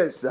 Yes.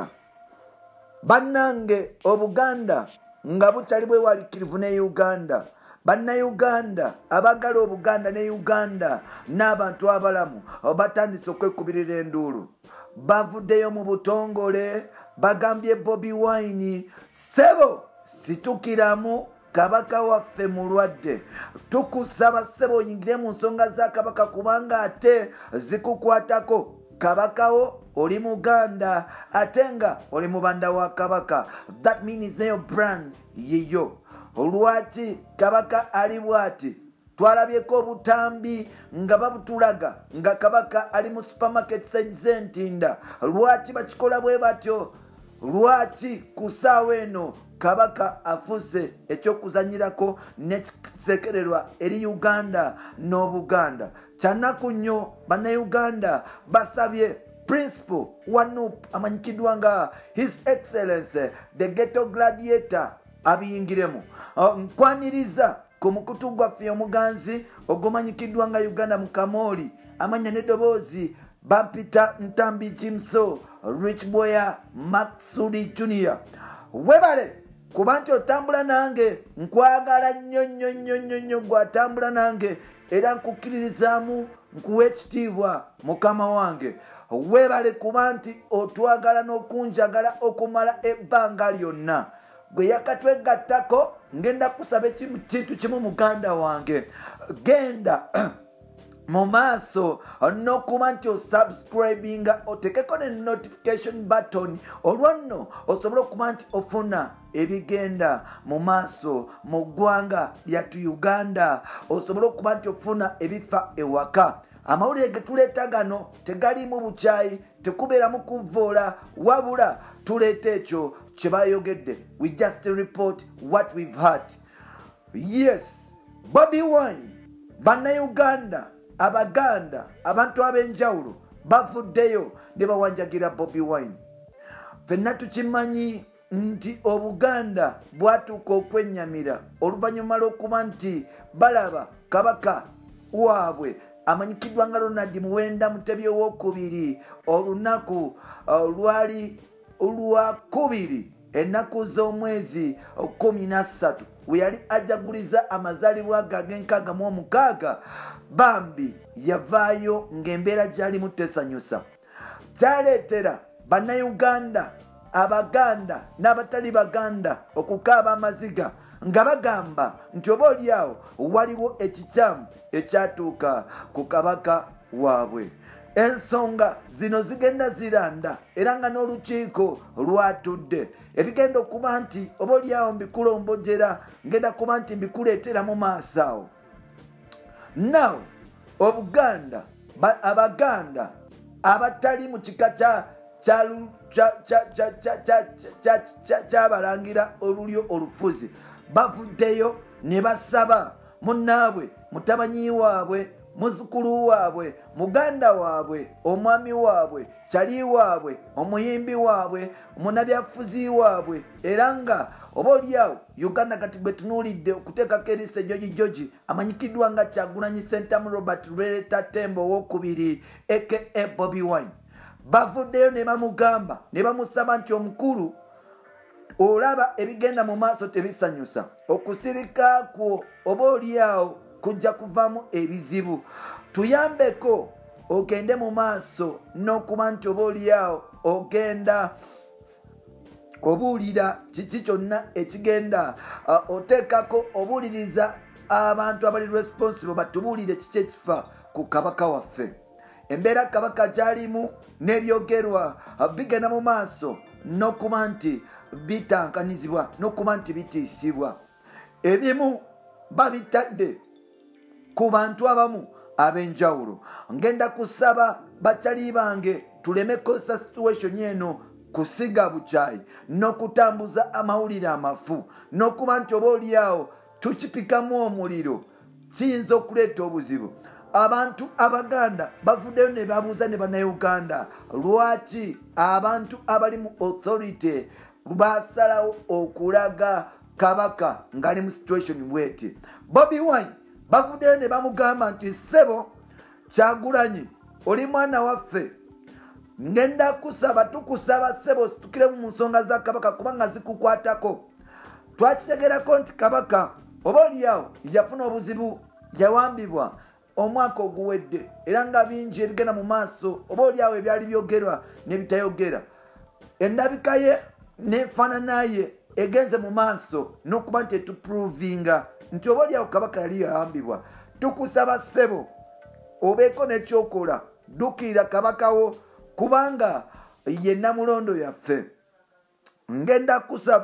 Bannange Obuganda nga butali bwe walikirivu ne Uganda. Bannayuganda abagala Obuganda ne Uganda n'abantu abalamu batandise okwekubirira enduulu. Bavuddeyo mu butongole bagambye Bobi Wine sebo situkiramu kabaka waffe mulwadde. Tukusaba sebo oyingire mu nsonga za kabaka kubanga ate zikukwatako. Kabakawo oli Muganda atenga oli mubanda wa kabaka. That means your brand yiyo. Lwaki kabaka ali bwati twalabyeko obutambi nga babutulaga nga kabaka ali mu supermarket size ntinda. Lwaki bakikola bwe batyo? Lwaki kusaawa eno kabaka afuse ekyokuzanyirako nekisekererwa eri Uganda n'Obuganda? Kyanaku nnyo bannayuganda basabye Principal Wanup amanyikidwa nga His Excellency the Ghetto Gladiator abiyingiremu. Nkwaniriza ku mukutu gwaffe omuganzi ogumanyikidwa nga Uganda Mukamoli amanya n'eddoboozi Bampita Ntambi Jimso Rich Boya Maxudi Junior. Webale kuba nti otambula nange nkwagala nnyo gwatambula nange era nkukiririzaamu nkuwa ekitiibwa mukama wange. Webale kuba nti otwagala n'okunjagala okumala ebbanga lyonna. Gwe yakatwegattako ngenda kusaba kintu kimu muganda wange. Genda mu maaso n'okuba nti osubscribinga otekeko ne notification button olwanno osobole okuba nti ofuna ebigenda mu maaso mu ggwanga lyattu Uganda. Osobole okuba nti ofuna ebifa ewaka. Amawulire ge tuleeta gano tegalimu bukyayi, tekubeeramu kuvoola, wabula tuleeta ekyo kye bayogedde. We just report what we've heard. Yes, Bobi Wine, bannayuganda, abaganda, abantu ab'enjawulo bavuddeyo ne bawanjagira Bobi Wine. Ffenna tukimanyi nti Obuganda bwatuuka okwennyamira oluvannyuma lw'okuba nti balaba kabaka waabwe amanyikidwa nga Ronald Muwenda Mutebi owookubiri olunaku lwali olwakubiri ennaku z'omwezi 13 we yali ajaguliza amazaalibwa ag'enkaaga mu omukaaga. Bambi yavaayo ng'embeera gy'alimu tesanyusa. Kyaleetera bannayuganda, abaganda n'abatali baganda okukaaba amaziga nga bagamba nti oba oliawo waliwo ekikyamu ekyatuuka ku kabaka waabwe. Ensonga zino zigenda ziranda era nga n'olukiiko lwatudde. Ebigenda okuba nti oba oliawo mbikulombojera ngenda kuba nti mbikuleetera mu maaso awo. Now Obuganda abaganda abatali mu kika ky'abalangira olulyo olufuzi bavuddeyo ne basaba munnaabwe, mutabanyi waabwe, muzukulu waabwe, muganda waabwe, omwami waabwe, kyali waabwe, omuyimbi waabwe, munabyafuzi waabwe era nga oba oliawo Uganda kati bwe tunuulidde okuteekako eriisa Joji amanyikidwa nga Kyagulanyi Ssentamu Robert Lweleta Tembo owookubiri aka Bobi Wine. Bavuddeyo ne bamugamba ne bamusaba nti omukulu olaba ebigenda mu maaso tebisanyusa. Okusirika kwo oba oliawo kujja kuvaamu ebizibu. Tuyambeko ogende mu maaso n'okuba nti oba oliawo ogenda obuulira kiki kyonna ekigenda oteekako obuuliriza abantu abali responsible batubuulire kiki ekifa ku kabaka waffe. Embeera kabaka gy'alimu n'ebyogerwa bigenda mu maaso n'okuba nti bitankanizibwa n'okuba nti bitiisibwa. Ebimu babitadde ku bantu abamu ab'enjawulo. Ngenda kusaba bakyali bange tulemeko sa situation eno kusiga bukyayi n'okutambuza amawulire amafu n'okuba nti oba oliawo tukipikamu omuliro kiyinza okuleeta obuzibu. Abantu abaganda bavuddeyo ne babuuza ne bannayuganda lwaki abantu abali mu authority basalawo okulaga kabaka ngali mu situation bweti. Bobi Wine bavuddeyo ne bamugamba nti sebo Kyagulanyi oli mwana waffe ngenda kusaba tukusaba ssebo situkiremu mu nsonga za kabaka kubanga zikukwatako. Twakitegerako nti kabaka oba oliawo yafuna obuzibu yawambibwa omwaka oguwedde era nga bingi ebigenda mu maaso oba oliawo ebyali byogerwa nebitayogera. Endabika ye nefaanana ye egenze mu maaso n'okuba nti etuprovinga nti oba oliawo kabaka yali yawambibwa. Tukusaba ssebo obeeko n'ekyokola ddukirira kabakawo kubanga ye Namulondo yaffe. Ngenda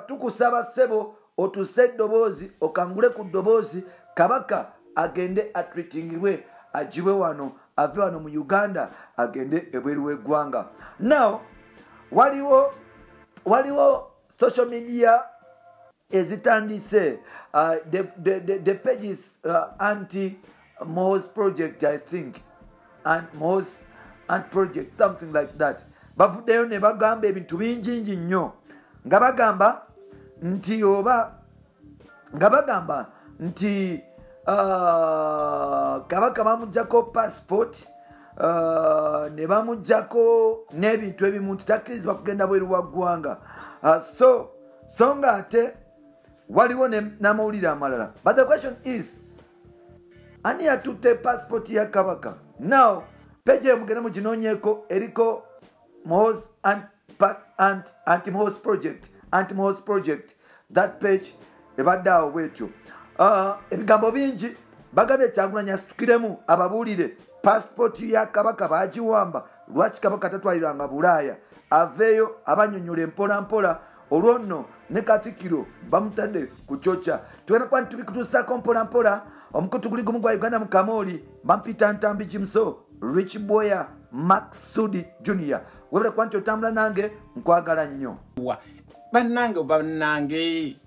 tukusaba ssebo otuse eddoboozi okangule ku ddoboozi kabaka agende atreatingibwe agibwe wano ave wano mu Uganda agende ebweru w'eggwanga. Now waliwo social media ezitandise the pages anti-Mo's project, I think, and Mo's project, something like that. Bavuddeyo ne bagamba ebintu bingi nnyo nga bagamba nti kabaka bamuggyako passport ne bamuggyako n'ebintu ebimu nti takkirizibwa kugenda bweru wa ggwanga. So nga ate waliwo n'amawulire amalala. But the question is, ani yatutte passport ya kabaka? Now page mugenda muginoonyeko eriko Mo's anti-Mo's project, that page ebadde awo bwetyo. Ebigambo bingi bagabye Kyagulanyi asitukiremu ababuulire passport ya kabaka bagiwamba. Lwaki kabaka tatwaliranga Bulaaya? Aveeyo abanyonyola mpola mpola. Olwo nno ne Katikkiro bamutadde ku kyokya. Tugenda kuba tubikutuusaako mpola mpola. Omukutu guli gumu gwa Uganda mu Kamooli bampita Ntambi Jimso, Rich Boya, Max Sudi Junior. Webale kuba nti otambula nange nkwagala nnyo. Bannange bannange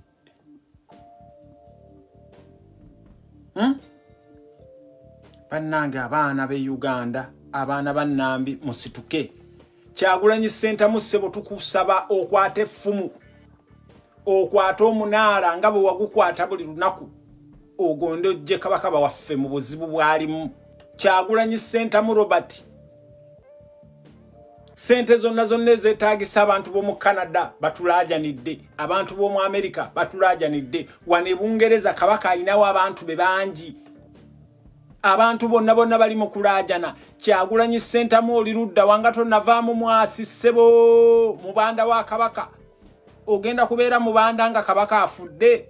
abaana be Uganda, abaana bannambi musituke. Kyagulanyi Ssentamu ssebo tukusaba okwata effumu, okwata omunaala nga bwe wagukwata buli lunaku, ogonde ojje kabaka waffe mu buzibu bwalimu. Kyagulanyi Ssentamu Robert, sente zonna ezeetaagisa abantu b'omu Canada batulaajanidde, abantu b'omu America batulaajanidde, wano e Bungereza kabaka alinawo abantu be bangi. Abantu bonna bali mu kulaajana. Kyagulanyi Ssentamu oli ludda wanga tonnavaamu mwasi ssebo mubanda wa kabaka. Ogenda kubeera mubanda nga kabaka afudde.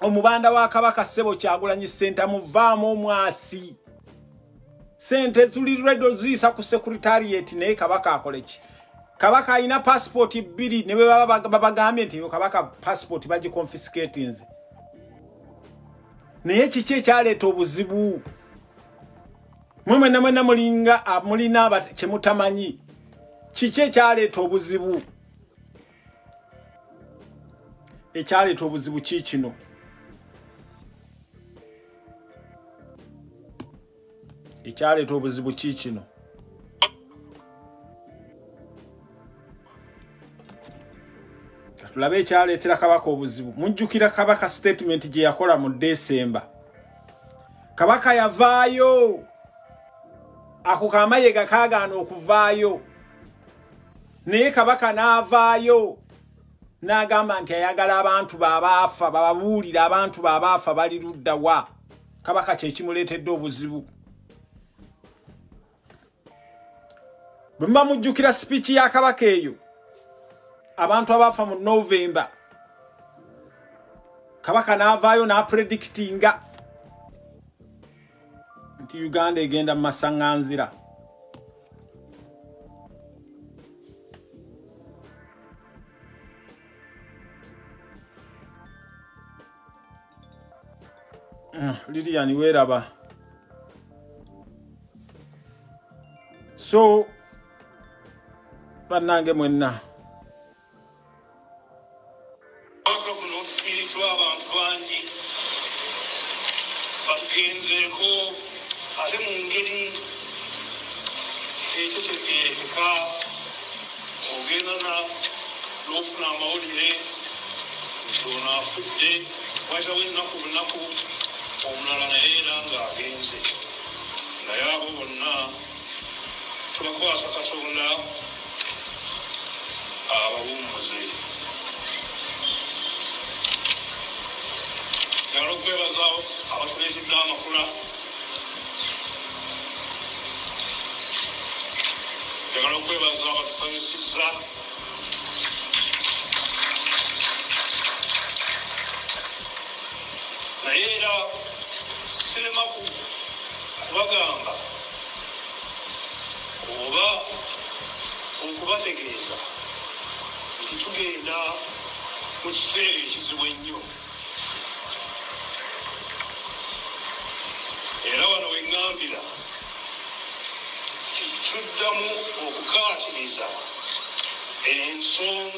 Omubanda wa kabaka ssebo Kyagulanyi Ssentamu vaamu omwasi. Sente tuli redo zisa ku secretariat naye kabaka akoleki. Kabaka alina passport 2 ne babagambye nti yo kabaka passport baji confiscating. Naye kiki ekyaleeta obuzibu? Mwena mulinga mulina kyemutamanyi. Kiki ekyaleeta obuzibu? Ekyaleeta obuzibu kikino. Ekyaleeta obuzibu kikino. Tulabe ekyaleetera kabaka obuzibu. Mujjukira kabaka statement gye yakola mu December. Kabaka yavaayo. Ako kamayega kaagaana okuvaayo. Naye kabaka n'avaayo. N'agamba nti ayagala abantu babaafa, bababuulira abantu babaafa bali ludda wa. Kabaka kye kimuleetedde obuzibu. Bwe mba mujjukira speech ya kabaka eyo. Abantu abafa mu November. Kabaka n'avaayo n'apredictinga nti Uganda egenda mu masaŋŋanzira. Lilian weeraba. So bannange mwenna abantu bangi batugenzeeko ate mu ngeri ekyo kyegerekeka ogenda n'ofuna amawulire nti ono afudde wayitawo ennaku lunaku omulala naye era ng'agenze naye abo bonna tubakwasa Katonda abawummuze. Njagala okwebaza abatuleetedde amakula. Njagala okwebaza abatusanyusizza. Naye era sirema kubagamba oba okubategeeza nti tugenda mu kiseera ekizibu ennyo. Era wano we ŋŋambira tuddamu okukaatiriza ensonga